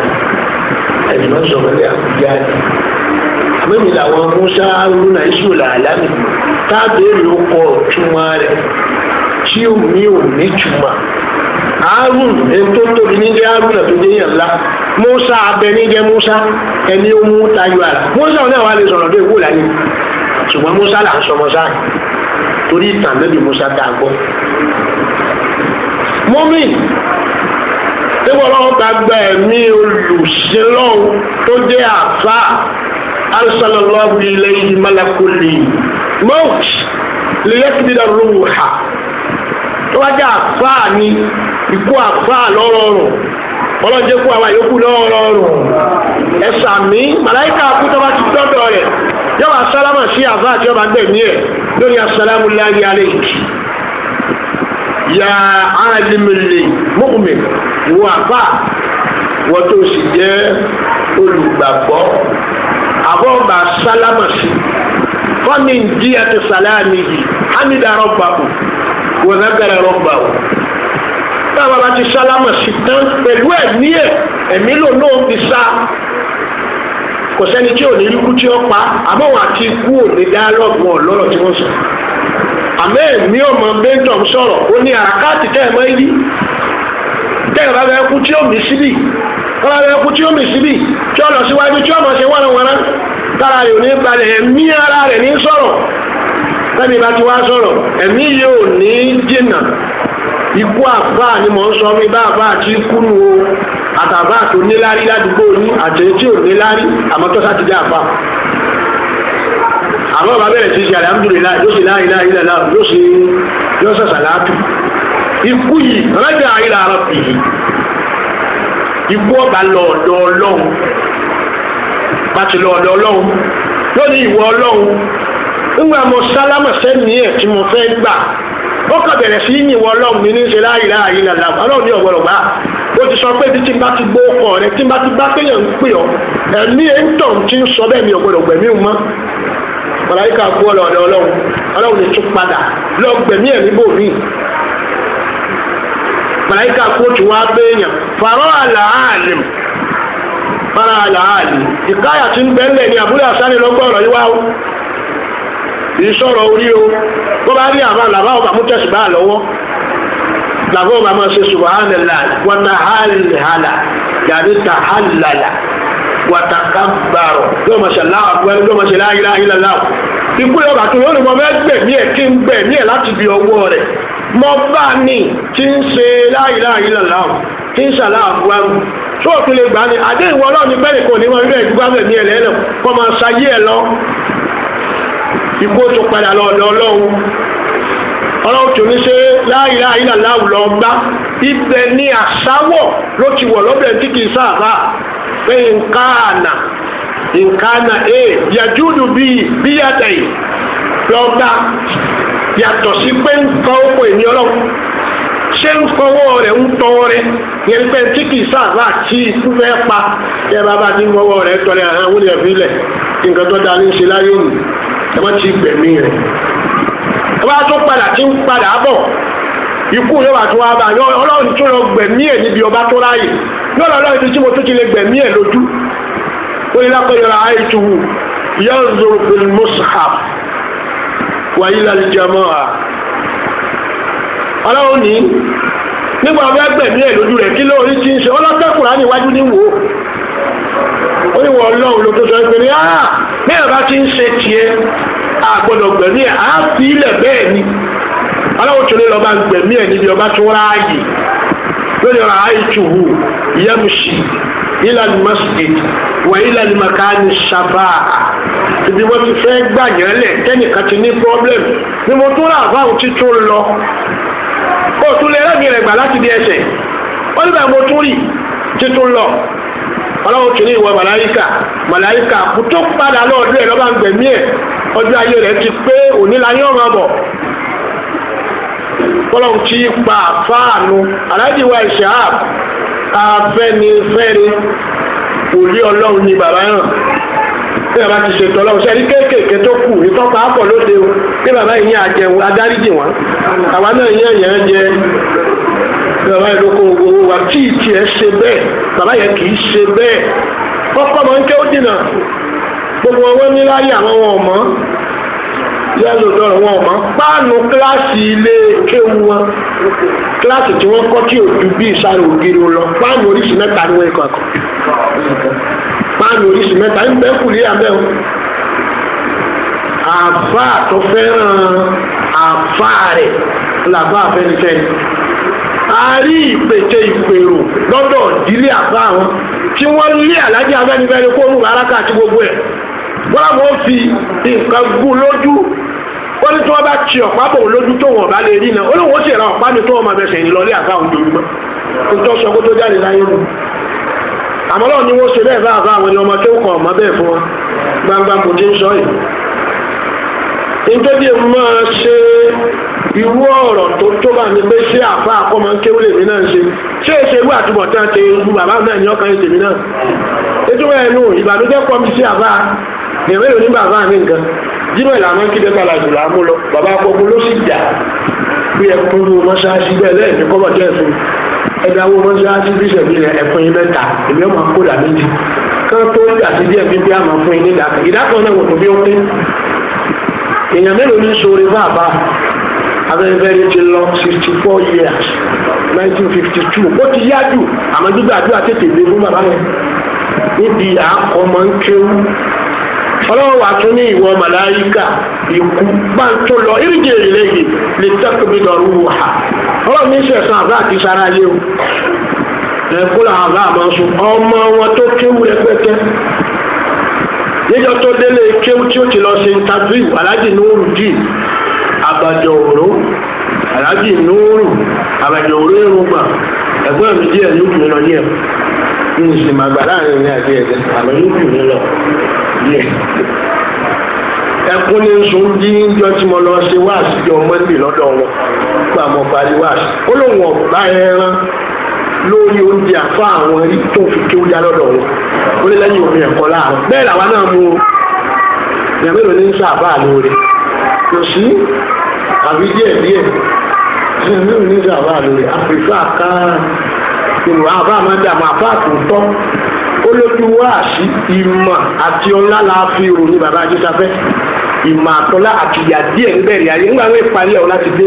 ẹ̀mọ́ sọmọ ní àbújá àmì làwọn Musa Haruna iṣu làlámì tábìlì ó kọ túmọ̀ rẹ̀ tí omi ò ní túmọ̀ Harun ètò tóbi ní jẹ́ Haruna tó jẹ́ yàn ńlá Musa abẹ ní jẹ́ Musa ẹni ó mú tayọ àlà Musa náà wà lè sọ̀rọ̀ dé ìwò láyé ṣùgbọ́n Musa là ń sọmọ sáà torí ìtàn lẹ́bi Musa dá gbọ́. mọ́mí nígbà wọn gbàgbà ẹ̀mí olùsílọ́ọ̀ tó jẹ́ àfà arsalallahu ilayhi malakul maut liyaqbida ruha tó wájà àfáà ni ikú àfáà lọ́rọ̀ọ̀rùn ọlọ́jẹ́ kú àwọn àyókù lọ́rọ̀ọ̀rùn ẹ̀sà mi màláìka kú tó bá ti dọ́dọ̀ rẹ̀ yóò wá sálámà sí àfáà tí ó bá gbẹ̀mí ẹ̀ lórí asàlámù láyé alẹ́ yìí ya alimile mu'min ìwọ àfáà wọ́n tó sì jẹ́ olùgbàgbọ́ àbọ̀bà sálámà sí fọ́nì díẹ̀ ti sàlámì yìí hamida rabbahu wa zakara rabbahu táwọn bá ti sálámà sí tán pẹ̀lú ẹ̀mí lò náà fi sá kò sẹ́ni tí ò ní ikú tí ó pa àmọ́ wọn àti ikú ò ní dialogue wọn lọ́rọ̀ tí wọ́n sọ àmọ́ ẹ̀mí ọmọ bẹ́ńtọ̀ sọ̀rọ̀ ó ní àkáàtì tẹ́ ẹ̀ mọ́ yí tẹ́ ẹ̀ bá bẹ́ẹ̀ kú tí ó mì síbì kọ́lá bẹ́ẹ̀ kú tí ó mì síbì tí ó lọ síwájú tí ó mọ̀ ṣe wọ́nàwọ́nà tára rẹ̀ ò ní balẹ̀ ẹ̀mí ara rẹ̀ ní sọ̀rọ̀ tẹ́mi bá ti wá sọ̀rọ̀ ẹ̀mí yóò ní jìnnà ikú àfà ni mò ń sọ mi bá àfà àti kúrú o àtàfà tó níláárí ládùúgbò ní àtẹ̀yẹ tí ò níláárí àmọ́ tó sáti dé àfà àmọ́ bàbá bẹ̀rẹ̀ sí ṣe alhamdulillah yóò ṣe la ilaha illallah yóò ṣe sàlátù ikú yìí raja ila rabbih ikú ọba lọ́ọ̀dọ̀ ọlọ́run bàtí lọ́ọ̀dọ̀ ọlọ́run yóò ní ìwọ ọlọ́run ńgbà mo sálámà sẹ́ni ẹ̀ tí mo fẹ́ gbà ó kàn bẹ̀rẹ̀ sí ìwọ ọlọ́run mi ní ṣe la ilaha illallah ọlọ́run ní ọ̀gbọ̀rọ̀ gbà ó ti sọ pé tí bá ti gbó ọkọ rẹ tí bá ti bá péyàn ń pè ọ ẹ̀mí ẹ̀ ń tọ̀ tí ń sọ bẹ́ẹ̀ mi ọ̀gbọ̀rọ̀ gbẹ̀mí mọ́ màláíkà kú ọlọ́ọ̀dọ̀ ọlọ́run ní tún padà lọ gbẹ̀mí ẹ̀ níbò míì màláíkà kú tún wá péyàn fàrọ̀ àlàálìm fara àlàálìm ìkáyà tí ń bẹ́ńlẹ̀ ní àbúrò àsáré lọ́gbọ̀ọ̀rọ̀ yíwá o ìṣọ̀rọ̀ orí o bó bá rí àbá làbá ọba mú tẹ̀sí bá lọ́wọ́ làbá ọba máa ṣe subhanallah wa tahallala yàrá tahallala wa takabbara yóò máa ṣe Allahu akbar yóò máa ṣe la ilaha illallah ikú yóò bá tó yóò ní mo fẹ́ gbẹ̀mí ẹ̀ kí n gbẹ̀mí ẹ̀ láti bí ọwọ́ rẹ̀ mo bá ní tí ń ṣe la ilaha illallah tí ń ṣe Allahu akbar tó o tún lè gbà ní àdé ìwọ náà ní bẹ́ẹ̀ kò ní wọn bẹ́ẹ̀ dúgbà gbẹ̀mí ẹ̀ lẹ́nu kó máa ṣayé ẹ̀ lọ ikú tó padà lọ ọlọ́run tó ní ṣe la ilaha illallah lọ gbá ibẹ̀ ní àṣàwọ̀ ló ti wọ̀ lọ́bẹ̀ tí kì í sáàfà pé nǹkanà yàjúdù bí yàtọ̀ yìí lọ́gbà yàtọ̀ sí pé ń kọ́ owó èmi ọlọ́run ṣé ń fọwọ́ rẹ̀ ń tọwọ́ rẹ̀ yẹn pé tí kì í sáàfà tí ikú fẹ́ pa ẹ bàbá tí ń fọwọ́ rẹ̀ tọ́lẹ̀ àwọn wọlé ẹ̀fílẹ̀ nǹkan tó dáa ní ṣe láyé nì ẹ má ti gbẹ̀mí rẹ̀ ẹ bá tó padà tí ń padà bọ̀ ikú yóò wà tó wá bá ọlọ́run tó lọ gbẹ̀mí ẹ̀ níbi ọba tó ráyè yóò lọ lọ́run tí mo tó ti lè gbẹ̀mí ẹ̀ lójú ó ní lápẹ́yọ̀rọ̀ àìtúwù yanzuru fil mushaf wa ila al jamaa ọlọ́run ní nígbà ọba gbẹ̀mí ẹ̀ lójú rẹ̀ kí lóorí ti ń ṣe ọlọ́kẹ́kùnrin á níwájú ní wò ó ní wọ́n ọlọ́run ló tó sọ pé ní bí ẹ̀ bá ti ń ṣe tiẹ̀ àgbọ̀dọ̀ gbẹ̀mí ẹ̀ á fi ilẹ̀ bẹ́ẹ̀ ni aláwọ̀ tó lé lọ́ba gbẹ̀mí ẹ̀ níbi ọba tó ráàyè lórí ọ̀rọ̀ àìtúwù yamshi ila al-masjid wa ila al-makani shafa'a ibi wọ́n ti fẹ́ gbàyàn lẹ̀ kẹ́nìkan ti ní problem ni mo tún rà fáwọn títún lọ ó tún lè rẹ́mi rẹ̀ gbà láti di ẹsẹ̀ ó nígbà mo tún rí títún lọ aláwọ̀ tó ní ìwọ màláíkà kò tó padà lọ́ọ̀dún ẹ̀ lọ́ba gbẹ̀mí ẹ̀ ọjọ́ ayé rẹ̀ ti pé òní la yọ̀ ọ̀rọ̀ bọ̀ kọlọ́n tí pa fáànù aláìdíwá ìṣáàb afẹ́nifẹ́re òlí ọlọ́run ní bàbá náà bí bàbá ti ṣètò ọlọ́run sẹ́rí kéékèèké tó kù ní tọ́pọ̀ àpọ̀ lóde o bí bàbá yìí ní àjẹun adáríjì wọn àwa náà yẹn yẹn jẹ bí bàbá yìí ló kó owó wa tí ìtì ẹ ṣe bẹ́ẹ̀ bàbá yẹn kì í ṣe bẹ́ẹ̀ kọ́kọ́ mọ̀ ń ké ó dìnà gbogbo wọn ní láyé àwọn wọn mọ́ yálò dọ̀rọ̀ wọn mọ́ páànù kíláàsì ilé kéwu wọn kíláàsì tí wọ́n kọ́ tí ò ju bí ìsàrò ògiri lọ páànù oríṣi mẹ́ta ni wọ́n kọ́ páànù oríṣi mẹ́ta ń bẹ́ kù ní abẹ́ o àbá tó fẹ́ràn àbá rẹ̀ làbá afẹ́nifẹ́ni a rí ìpètè ìpèrò lọ́dọ̀ ìdílé àbá wọn tí wọ́n lé àlájá afẹ́nifẹ́ni kó nù bàrákà àti gbogbo ẹ̀ wọ́n fi nǹkan gún lójú ó ní tí wọ́n bá ti ọ̀pá bò lójú tó wọ́n bá lè rí náà olóhùn ó sì ra ọ̀pá mi tó wọ́n máa bẹ̀sẹ̀ ìlọlé àfáwọn dojúmọ́ nítorí sọ kó tó jáde láyé mu àmọ́ lọ́wọ́ ni wọ́n ṣe bẹ́ẹ̀ bá àbá àwọn ẹni ọmọ tó kọ̀ ọ̀mọ́ bẹ́ẹ̀ fún wọn gbangba kò tí ń sọ yìí nítorí máa ṣe irú ọ̀rọ̀ tó bá ní pé ṣé àfa àkọ́mọ kéwìlì mi náà ṣe ṣé ìṣèlú àtúbọ̀tán ṣe irú bàbá náà ní ọkàn ìṣèlú náà nítorí ẹnu ìbànújẹ́ pọ̀ mi sí àfa ìrẹ́lò ní bàbá mi nǹkan jímọ̀ ìlànà kí dẹ́gbàlá jùlọ àmú lọ bàbá akọ́kọ́ ló sì jà bí ẹkùn ní mọ́ṣáláṣí bẹ́ẹ̀ lẹ́yìn ní kọ́bọ̀ jẹ́ ẹ̀fún ẹ̀dáwó mọ́ṣáláṣí bí ìṣẹ̀bí ẹ̀fún yín mẹ́ta èmi ọmọ akódà méjì kán tó ń jà sí díẹ̀ bíbí àmọ́ fún yín ní ìdákan náà wò tó bí ó pín èèyàn mélòó ní sóore bàbá abẹ́rẹ́bẹ́rẹ́ ti lọ 64 years 1952 ó ti yá jù àmọ́ gbígbàdúrà tètè dé fún bàbá yẹn níbi àkọ́mọ́ ń kéwú ọlọ́wọ́ wà tún ní ìwọ màláyíkà ikú bá ń tó lọ ìrìnjẹ ìrìnlẹ́yìn lè tẹ́kùbí lọ́rù wà ọlọ́wọ́ ní ìṣẹ̀sán àbá àti sára yé o ẹ̀kú làwọn àbá àmọ́ sùn ọmọ wọn tó kéwú rẹpẹtẹ níjọ́ tó délé kéwú tí ó ti lọ ṣe interview aláàjì nóòrù dì àbàjọ òró aláàjì nóòrù àbàjọ òró èròǹgbà ẹ̀gbọ́n mi díẹ̀ yóò fi lọ yẹ ní ìsìn màgbà láàrin ní àti ẹ̀jẹ̀ àmọ́ yóò fi mi lọ yẹ ẹkún ní sùn jí níjọ́ tí mo lọ ṣe wáàsí jọ mọ́ndé lọ́dọ̀ wọn gbà mọ́ parí wáàsí ó lóun ọ̀gbá ẹran lórí oúnjẹ àfa àwọn rí tó fi kí ó já lọ́dọ̀ wọn ó lé lẹ́yìn omi ẹ̀kọ́ láàárọ̀ bẹ́ẹ̀ làwa náà mú ìyá mélòó ní sábà lóore kò sí àbí díẹ̀ díẹ̀ ìyá mélòó ní sábà lóore àpèfà ká ìwà àbá máa dààmú àbá àtúntọ́ ó lójú wáàsí ìmọ̀ àti ọlá la fi rò ní bàbá ajísáfẹ́ ìmọ̀ àtọ́lá àti ìyà díẹ̀ níbẹ̀rẹ̀ ayé nígbà wọ́n ìpalẹ̀ ọ̀la ti dé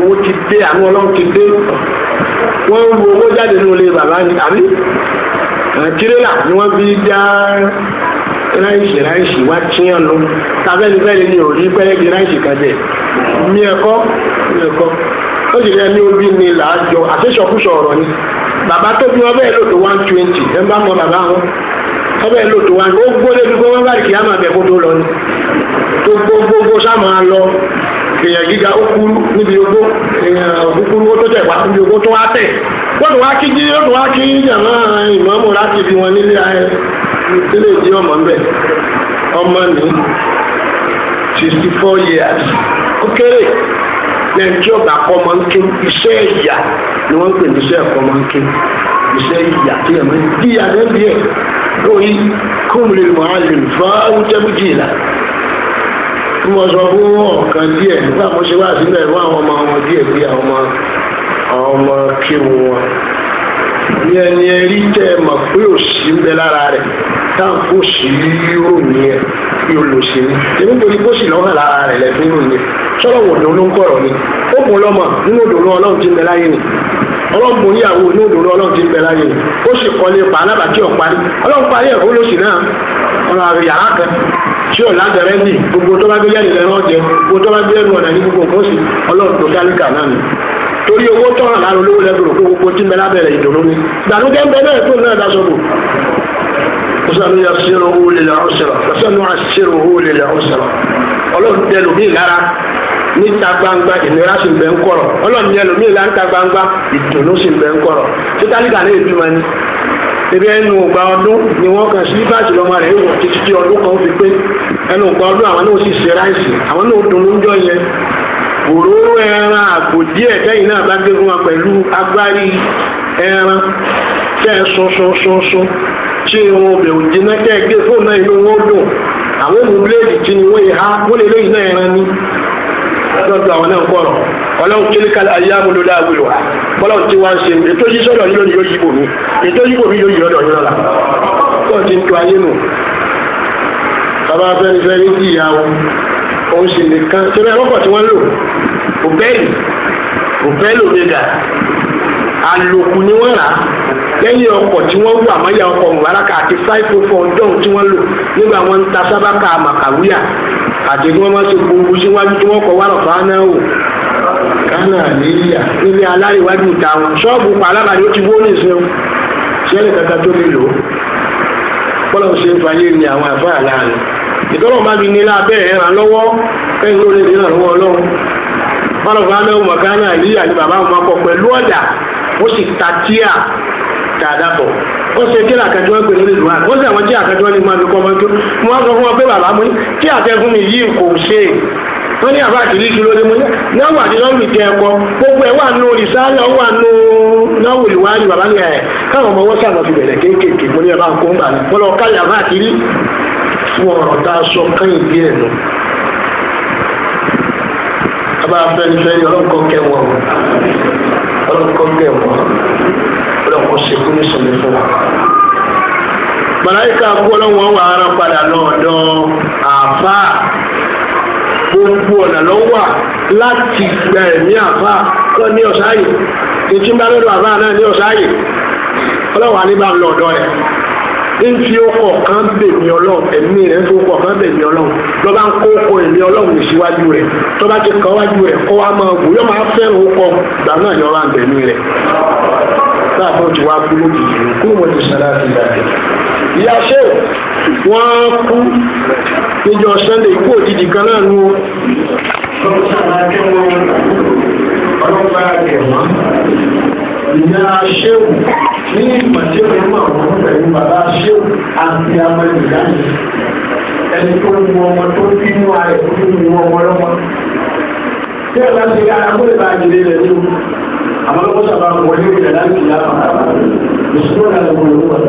owó ti dé àwọn ọlọ́run ti dé wọ́n ń wo owó jáde ní olè bàbá ni àbí tirẹ́là ni wọ́n fi já ráìsì wá tíyàn lọ káfẹ́nifẹ́ni ni ò rí pẹ́rẹ́ di ráìsì kan jẹ mi ẹ̀kọ́ ó sì rẹ́ ní obí ni làájọ àtẹ́sọ̀kúsọ ọ̀rọ̀ ni bàbá tó bí wọn bẹ́ẹ̀ lò tó 120 ẹ bá mọ bàbá wọn wọn bẹ́ẹ̀ lò tó 1 ó gbódé bí wọn bá kì í àmà bẹ̀ kó tó lọ ni tó gbogbo sáàmà lọ èèyàn gíga ó kúrú níbi ogbó èèyàn kúkúrú ó tó tẹ̀ wá níbi ogbó tó wá tẹ̀ wọ́n tó wá kí jí ó tó wá kí jàmá ìmọ̀ọ́mọ̀ láti fi wọn nílé ayé nílé ìdí ọmọ ń bẹ̀ ọmọ ní 64 years ó kéré lẹ́yìn tí ọ̀gá kọ́ máa ń ké iṣẹ́ ìyà ni wọ́n ń pè ní iṣẹ́ ẹ̀kọ́ máa ń ké iṣẹ́ ìyà tí ẹ̀ máa ń bí àdébí ẹ̀ lórí kúmùlé mọ̀hálìm fáwọn jẹ́bùjì ìlà tí wọ́n sọ fún ọ̀kan díẹ̀ nígbà mo ṣe wá sílẹ̀ fún àwọn ọmọ wọn díẹ̀ bí àwọn ọmọ kéwù wọn ní ẹni ẹrí tẹ́ ẹ mọ̀ pé òṣì ń bẹ lára rẹ̀ táwọn kò sí ròyìn ẹ̀ bí olùsìn ní nítorí kó sì lọ́hàn lára rẹ̀ lẹ́fún ròyìn sọ́dọ̀ wò ló ń kọ̀rọ̀ ni ó kún lọ́mọ nínú òdòdó ọlọ́run ti ń bẹ láyé ni ọlọ́run bò níyàwó nínú òdòdó ọlọ́run ti ń bẹ láyé ni ó sì kọ́lé pa alábàtí ọ̀parí ọlọ́run parí ẹ̀kọ́ lóṣì náà ọ̀rọ̀ yàrá kan tí ò lágbẹ̀rẹ́ ní gbogbo tó bá gbé yẹn lẹ́nu ọ̀jẹ̀ gbogbo tó bá gbé ẹnu ọ̀nà ní gbogbo nǹkan sí ọlọ́run tó dálíkà náà ni torí owó tọ̀ràn lára olówó lẹ́gbẹ̀rún kó gbogbo tí ń bẹ lábẹ́rẹ̀ ìdùnnú ni gbàdúgbẹ́ ń bẹ náà tó náà dá sọ́bù sanu yasiruhu lil usra sanu asiruhu lil usra ọlọ́run tẹ lómi lára níta gbangba ìnira sì ń bẹ ń kọ̀rọ̀ ọlọ́run tẹ lómi lára níta gbangba ìdùnnú sì ń bẹ ń kọ̀rọ̀ títàlíkà náà èdè wọn ni ebi ẹnu ọgbà ọdún ni wọn kàn sí báàjì lọmọ rẹ wọ títí tí ọdún kan fi pé ẹnu ọgbà ọdún àwọn náà sì ṣe ráìsì àwọn náà dùnnú ń jọ yẹn òróró ẹran àgbò díẹ̀ tẹ́yìn náà bá gbé fún wa pẹ̀lú agbárí ẹran tẹ́ sunsunsunsun tí wọn bẹ̀ òjì náà kẹ́ gbé fóònù náà inú wọn dùn àwọn òmù bíléèdì tí ni wọ́n yẹ ha wọ́n lè lóyìn náà ẹran ní lọ́dọ̀ àwọn náà kọ̀rọ̀ ọlọ́run tí kálí ayé amúlòdà àwìlò wa bọ́lọ́run tí wọ́n ń ṣe ètò yìí sọ́dọ̀ yìí lónìí yóò yíbò mí ètò yíbò mí yóò yí ọ̀dọ̀ yìí lọ́la tó ti ń to ayé nù bàbá fẹ́rẹ́fẹ́rẹ́ jì ìyàwó òun sì nìkan ṣe bẹ́ẹ̀ rọ́pọ̀ tí wọ́n lò òbẹ́ẹ̀lì omega àlòkù ni wọ́n rà lẹ́yìn ọkọ̀ tí wọ́n wà mọ́yà ọkọ̀ mùbáraka àti 504 dọ́hùn tí wọ́n lò nígbà wọn ń ta sábàkà màkàwíyà àti tí wọ́n máa ṣe gbogbo síwájú tí wọ́n kọ̀ wá rọ̀ fáná o kánà níyà nílé aláríwájú ìta wọn ṣọ́ọ̀bù pàlábàdé ó ti wó ní ìsìn ṣẹ́lẹ̀ kankan tó lè lò ó bọ́lá ṣe ń fayé ni àwọn àfáà láàrin ìtọ́lọ́ máa fi nílá abẹ́rẹ́ ràn lọ́wọ́ ẹ̀yìn lórí ìdí náà lọ́wọ́ ọlọ́run bálọ̀fà náà mọ̀gánà ìlíyà ni bàbá wọn kọ pẹ̀lú ọ̀dà ó sì ta tíà dáadáa pọ̀ ó ṣe kí àkàjọ ń pè lórí ìlú àná ó sì àwọn tí àkàjọ ní máa fi kọ́ ọmọ tó mo wá sọ fún wọn pé bàbá mo ní kí àtẹ̀fún mi yìí kò ṣe wọ́n ní àbá àtìrí kí ló dé mo ní náwó àti lọ́rùn ìjẹ ẹ̀kọ́ gbogbo ẹ̀ wà nù ìsáyà ó wà nù náwó ìwádìí bàbá ní ẹ̀ káwọn ọmọ wọ́n sàmọ̀ fi bẹ̀rẹ̀ kéékèèké mo ní ẹ̀ bá ń kó ń bà ní wọ́n lọ káyà àbá àtìrí fún ọ̀rọ̀ tá a sọ kẹ́yìn díẹ̀ nù. Bàbá afẹ́nifẹ́ni ọlọ́kọ̀ kẹwọn ọlọ́kọ̀ kẹwọn ọlọ́kọ̀ ṣekú ní sọ̀rọ̀ fún wa. Màláíkà kú ọlọ́wọ́n wà ara padà lọ́dọ̀ àáfàá gbogbo ọ̀nà ló wà láti gba ẹ̀mí àáfàá lọ ní ọ̀sáyè ìtí bá lọ́dọ̀ àáfàá náà ní ọ̀sáyè ọlọ́wọ́n àníbà ń lọ ọ̀dọ̀ rẹ̀ nfi ọkọ̀ kan bèmí ọlọ́run ẹ̀mí rẹ̀ tó kọ̀ kan bèmí ọlọ́run tó bá ń kó oko ẹ̀mí ọlọ́run ìṣíwájú rẹ̀ tó bá ti kọ́ wájú rẹ̀ kó wá máa wù yóò máa fẹ́ràn ọkọ̀ gbà náà ni ọba ń bẹ̀mí rẹ̀ láàbò tí wàá kú lókìkì kú mo ti sàrà sí ìdájọ́. ìyá ṣé wọ́n kú níjọ́ Sunday ikú òjijì kan náà nu ọlọ́pàá rẹ̀ wọ́n ìyá ṣéwù ní ìpàdé ọmọ àwọn pẹ̀lú bàbá ṣéwù àti amẹ́ríkà ẹni tó ń mú ọmọ tó bínú ààrẹ tó ń mú ọmọ lọ́mọ. tí ẹ bá ti rí ara kó lè bá àjèlé rẹ̀ nínú àmọ́ lọ́wọ́ sábà wọlé ìrẹ̀ láti ìyá bàbá ìṣúná ìlànà ìwọ̀n ìwọ̀n